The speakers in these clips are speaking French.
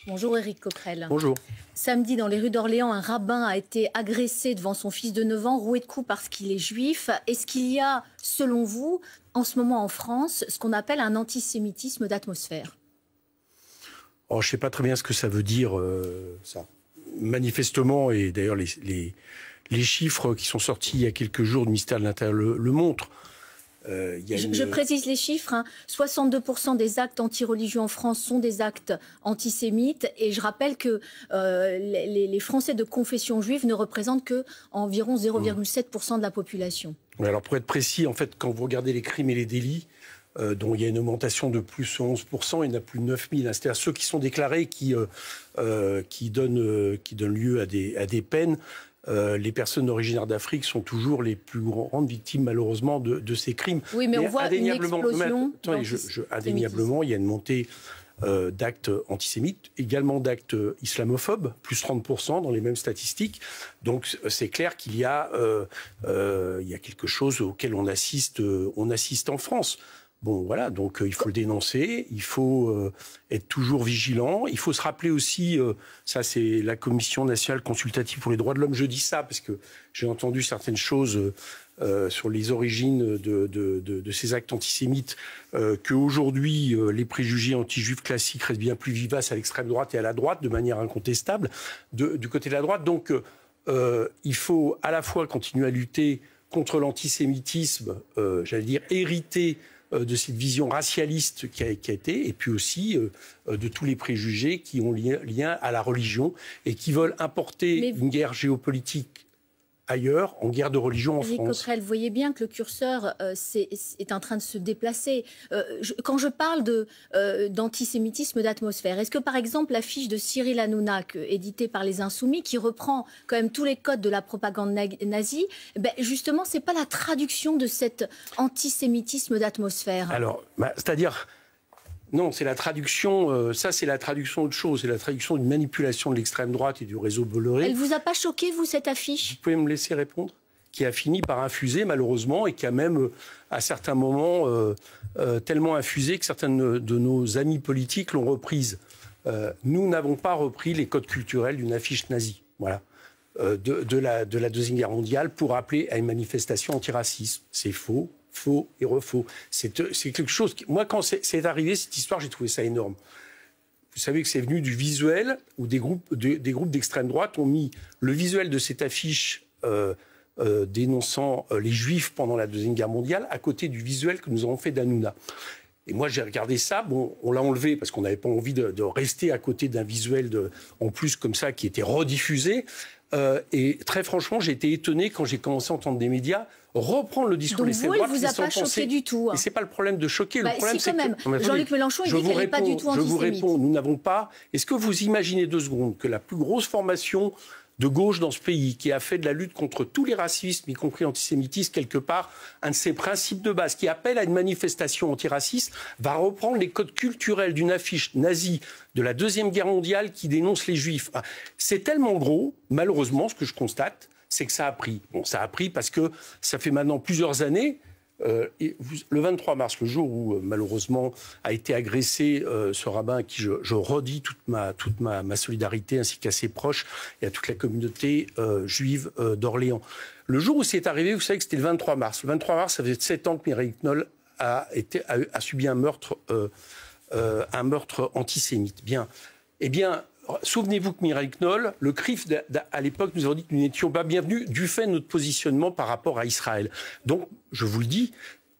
Bonjour Éric Coquerel. Bonjour. Samedi, dans les rues d'Orléans, un rabbin a été agressé devant son fils de 9 ans, roué de coups parce qu'il est juif. Est-ce qu'il y a, selon vous, en ce moment en France, ce qu'on appelle un antisémitisme d'atmosphère? Je ne sais pas très bien ce que ça veut dire, ça. Manifestement, et d'ailleurs les chiffres qui sont sortis il y a quelques jours du ministère de l'Intérieur le montrent. Je précise les chiffres, hein. 62% des actes anti-religieux en France sont des actes antisémites. Et je rappelle que les Français de confession juive ne représentent qu'environ 0,7% de la population. Oui, alors pour être précis, en fait, quand vous regardez les crimes et les délits, dont il y a une augmentation de plus 11%, il y en a plus de 9000. C'est-à-dire ceux qui sont déclarés, qui donnent lieu à des peines. Les personnes originaires d'Afrique sont toujours les plus grandes victimes, malheureusement, de ces crimes. Oui, mais on voit une explosion. Indéniablement, il y a une montée d'actes antisémites, également d'actes islamophobes, plus 30% dans les mêmes statistiques. Donc c'est clair qu'il y a quelque chose auquel on assiste en France. Bon, voilà, donc il faut le dénoncer, il faut être toujours vigilant. Il faut se rappeler aussi, ça c'est la Commission nationale consultative pour les droits de l'homme, je dis ça parce que j'ai entendu certaines choses sur les origines de ces actes antisémites, qu'aujourd'hui les préjugés anti-juifs classiques restent bien plus vivaces à l'extrême droite et à la droite, de manière incontestable, du côté de la droite. Donc il faut à la fois continuer à lutter contre l'antisémitisme, j'allais dire hérité de cette vision racialiste qui a été, et puis aussi de tous les préjugés qui ont lien à la religion et qui veulent importer une guerre géopolitique ailleurs, en guerre de religion en France. Éric Coquerel, vous voyez bien que le curseur est en train de se déplacer. Quand je parle d'antisémitisme d'atmosphère, est-ce que par exemple l'affiche de Cyril Hanouna, éditée par les Insoumis, qui reprend quand même tous les codes de la propagande nazie, justement, c'est pas la traduction de cet antisémitisme d'atmosphère? Alors, c'est-à-dire... Non, c'est la traduction, ça c'est la traduction d'autre chose, c'est la traduction d'une manipulation de l'extrême droite et du réseau Bolloré. Elle vous a pas choqué, vous, cette affiche? Vous pouvez me laisser répondre? Qui a fini par infuser, malheureusement, et qui a même, à certains moments, tellement infusé que certains de nos amis politiques l'ont reprise. Nous n'avons pas repris les codes culturels d'une affiche nazie, voilà, de la Deuxième Guerre mondiale pour appeler à une manifestation antiraciste. C'est faux. Faux et refaux. C'est quelque chose qui... Moi, quand c'est arrivé, cette histoire, j'ai trouvé ça énorme. Vous savez que c'est venu du visuel où des groupes d'extrême droite ont mis le visuel de cette affiche dénonçant les Juifs pendant la Deuxième Guerre mondiale à côté du visuel que nous avons fait d'Hanouna. Et moi, j'ai regardé ça. Bon, on l'a enlevé parce qu'on n'avait pas envie de rester à côté d'un visuel en plus comme ça qui était rediffusé. Et très franchement, j'ai été étonné quand j'ai commencé à entendre des médias reprendre le discours de l'extrême droite. Donc vous, il ne vous a pas choqué du tout. Et c'est pas le problème de choquer. Le problème, c'est que Jean-Luc Mélenchon, il dit qu'elle n'est pas du tout antisémite. Je vous réponds, nous n'avons pas... Est-ce que vous imaginez 2 secondes que la plus grosse formation de gauche dans ce pays, qui a fait de la lutte contre tous les racismes, y compris antisémitisme, quelque part, un de ses principes de base, qui appelle à une manifestation antiraciste, va reprendre les codes culturels d'une affiche nazie de la Deuxième Guerre mondiale qui dénonce les Juifs? C'est tellement gros, malheureusement, ce que je constate, c'est que ça a pris. Bon, ça a pris parce que ça fait maintenant plusieurs années. Le 23 mars, le jour où malheureusement a été agressé ce rabbin à qui je redis toute ma solidarité ainsi qu'à ses proches et à toute la communauté juive d'Orléans. Le jour où c'est arrivé, vous savez que c'était le 23 mars. Le 23 mars, ça faisait 7 ans que Mireille Knoll a subi un meurtre antisémite. Bien. Eh bien, souvenez-vous que Mireille Knoll, le CRIF, à l'époque, nous avons dit que nous n'étions pas bienvenus du fait de notre positionnement par rapport à Israël. Donc, je vous le dis,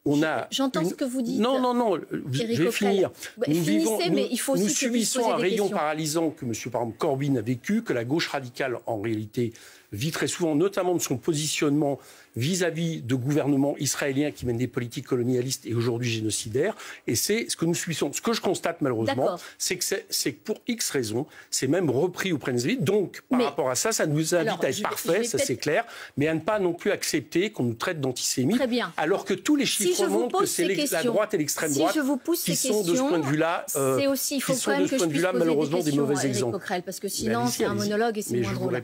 on a... J'entends ce que vous dites. Non, je vais finir. Nous subissons un rayon questions. paralysant que M. Corbyn a vécu, que la gauche radicale, en réalité, vit très souvent, notamment de son positionnement vis-à-vis de gouvernements israéliens qui mènent des politiques colonialistes et aujourd'hui génocidaires. Et c'est ce que nous subissons. Ce que je constate malheureusement, c'est que pour X raisons, c'est même repris auprès des élites. Donc, par rapport à ça, ça nous invite à être parfaits, ça c'est clair, mais à ne pas non plus accepter qu'on nous traite d'antisémites, alors que tous les chiffres montre que c'est la droite et l'extrême droite qui sont de ce point de vue-là, malheureusement des mauvais exemples. Parce que sinon, c'est un monologue et c'est moins drôle.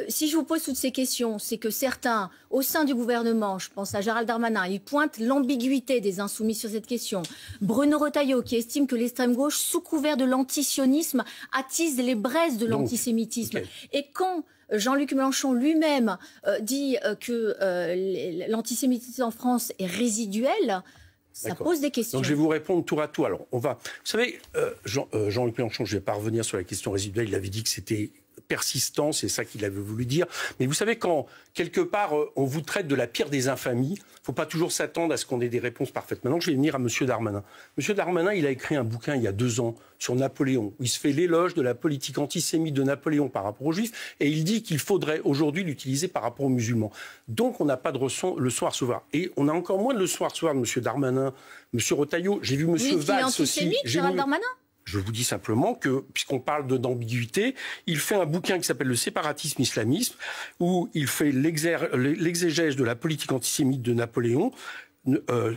Si je vous pose toutes ces questions, c'est que certains, au sein du gouvernement, je pense à Gérald Darmanin, ils pointent l'ambiguïté des insoumis sur cette question. Bruno Retailleau, qui estime que l'extrême gauche, sous couvert de l'antisionisme, attise les braises de l'antisémitisme. Et quand Jean-Luc Mélenchon lui-même dit que l'antisémitisme en France est résiduel, ça pose des questions. Donc je vais vous répondre tour à tour. Alors, vous savez, Jean-Luc Mélenchon, je ne vais pas revenir sur la question résiduelle, il avait dit que c'était persistant, c'est ça qu'il avait voulu dire. Mais vous savez, quand, quelque part, on vous traite de la pire des infamies, il ne faut pas toujours s'attendre à ce qu'on ait des réponses parfaites. Maintenant, je vais venir à M. Darmanin. M. Darmanin, il a écrit un bouquin il y a 2 ans sur Napoléon, où il se fait l'éloge de la politique antisémite de Napoléon par rapport aux Juifs, et il dit qu'il faudrait aujourd'hui l'utiliser par rapport aux musulmans. Donc, on n'a pas de leçon à recevoir. Et on a encore moins de leçons à recevoir de M. Darmanin, M. Retailleau. J'ai vu M. Valls aussi. Gérald Darmanin ? Je vous dis simplement que, puisqu'on parle d'ambiguïté, il fait un bouquin qui s'appelle « Le séparatisme-islamisme », où il fait l'exégèse de la politique antisémite de Napoléon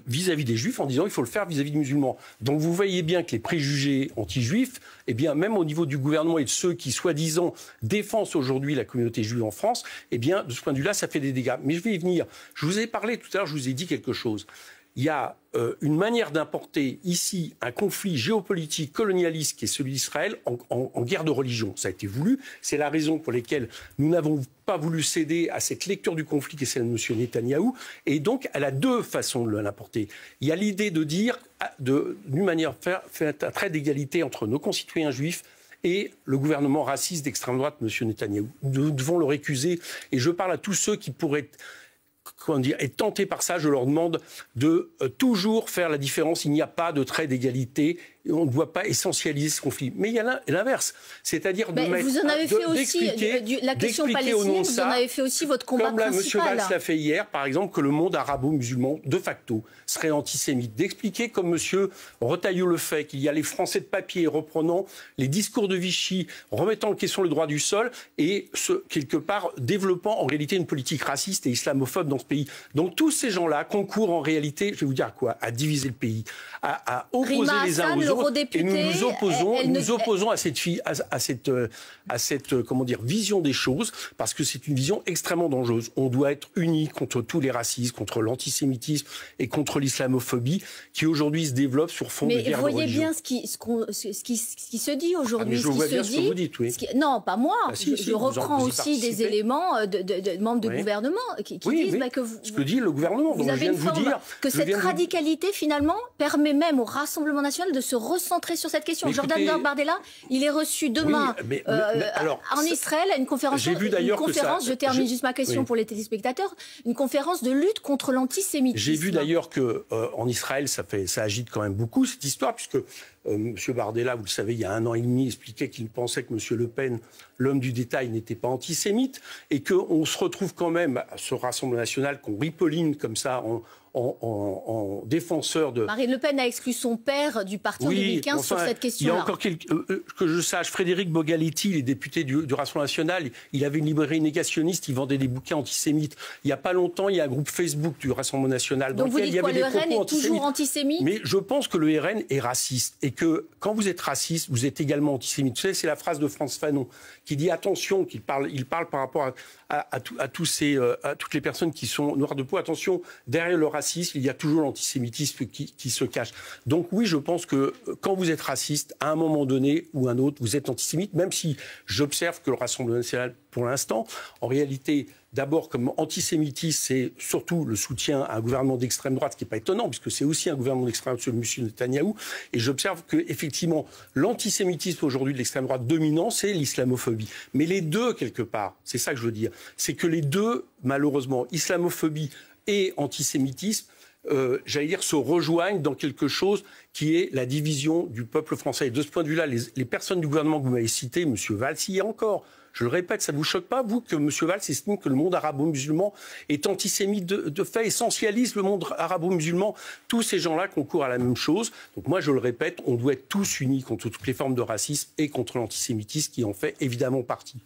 vis-à-vis des Juifs, en disant qu'il faut le faire vis-à-vis des musulmans. Donc vous voyez bien que les préjugés anti-juifs, eh bien, même au niveau du gouvernement et de ceux qui, soi-disant, défendent aujourd'hui la communauté juive en France, eh bien, de ce point de vue-là, ça fait des dégâts. Mais je vais y venir. Je vous ai parlé tout à l'heure, je vous ai dit quelque chose. Il y a une manière d'importer ici un conflit géopolitique colonialiste qui est celui d'Israël en guerre de religion. Ça a été voulu. C'est la raison pour laquelle nous n'avons pas voulu céder à cette lecture du conflit qui est celle de M. Netanyahou. Et donc, elle a 2 façons de l'importer. Il y a l'idée de dire, d'une manière, faire un trait d'égalité entre nos concitoyens juifs et le gouvernement raciste d'extrême droite, M. Netanyahou. Nous devons le récuser. Et je parle à tous ceux qui pourraient être tentés par ça. Je leur demande de toujours faire la différence. Il n'y a pas de trait d'égalité. On ne doit pas essentialiser ce conflit. Mais il y a l'inverse. C'est-à-dire de mettre... Vous en avez fait aussi, la question palestinienne, vous en avez fait aussi votre combat principal. Comme M. Valls l'a fait hier, par exemple, que le monde arabo-musulman, de facto, serait antisémite. D'expliquer, comme M. Retailleau le fait, qu'il y a les Français de papier reprenant les discours de Vichy, remettant en question le droit du sol et, quelque part, développant en réalité une politique raciste et islamophobe dans ce pays. Donc tous ces gens-là concourent en réalité, je vais vous dire quoi, à diviser le pays, à opposer les uns aux autres. Et nous nous opposons à cette comment dire, vision des choses, parce que c'est une vision extrêmement dangereuse. On doit être unis contre tous les racismes, contre l'antisémitisme et contre l'islamophobie, qui aujourd'hui se développe sur fond de guerre de religion. Mais voyez bien ce qui se dit aujourd'hui. Je vois bien ce que vous dites, oui. Non, pas moi. Je reprends aussi des éléments de membres de gouvernement qui disent que ce que dit le gouvernement. Vous avez une forme que cette radicalité, finalement, permet même au Rassemblement national de se recentrer sur cette question. Jordan Bardella, il est reçu demain en Israël à une conférence. Je termine juste ma question pour les téléspectateurs. Une conférence de lutte contre l'antisémitisme. J'ai vu d'ailleurs qu'en Israël, ça agite quand même beaucoup cette histoire, puisque M. Bardella, vous le savez, il y a 1 an et demi, expliquait qu'il pensait que M. Le Pen, l'homme du détail, n'était pas antisémite, et qu'on se retrouve quand même à ce Rassemblement national, qu'on ripolline comme ça en défenseur de... Marine Le Pen a exclu son père du parti en 2015 sur cette question-là. Il y a encore que je sache, Frédéric Bogaletti, il est député du Rassemblement national, il avait une librairie négationniste, il vendait des bouquins antisémites. Il n'y a pas longtemps, il y a un groupe Facebook du Rassemblement national dans lequel il y avait des propos antisémites. Donc vous dites quoi, le RN est toujours antisémite ? Mais je pense que le RN est raciste, et que quand vous êtes raciste, vous êtes également antisémite. Vous savez, c'est la phrase de Frantz Fanon, qui dit attention, il parle par rapport à toutes les personnes qui sont noires de peau, attention, derrière le racisme, il y a toujours l'antisémitisme qui se cache. Donc oui, je pense que quand vous êtes raciste, à un moment donné ou un autre, vous êtes antisémite, même si j'observe que le Rassemblement national, pour l'instant, en réalité, d'abord comme antisémitisme, c'est surtout le soutien à un gouvernement d'extrême droite, ce qui n'est pas étonnant, puisque c'est aussi un gouvernement d'extrême droite de M. Netanyahou. Et j'observe qu'effectivement, l'antisémitisme aujourd'hui de l'extrême droite dominant, c'est l'islamophobie. Mais les deux, quelque part, c'est ça que je veux dire, c'est que les deux, malheureusement, islamophobie et antisémitisme, j'allais dire, se rejoignent dans quelque chose qui est la division du peuple français. Et de ce point de vue-là, les personnes du gouvernement que vous m'avez citées, M. Valls, hier encore, je le répète, ça ne vous choque pas, vous, que M. Valls estime que le monde arabo-musulman est antisémite de fait, essentialise le monde arabo-musulman. Tous ces gens-là concourent à la même chose. Donc moi, je le répète, on doit être tous unis contre toutes les formes de racisme et contre l'antisémitisme qui en fait évidemment partie.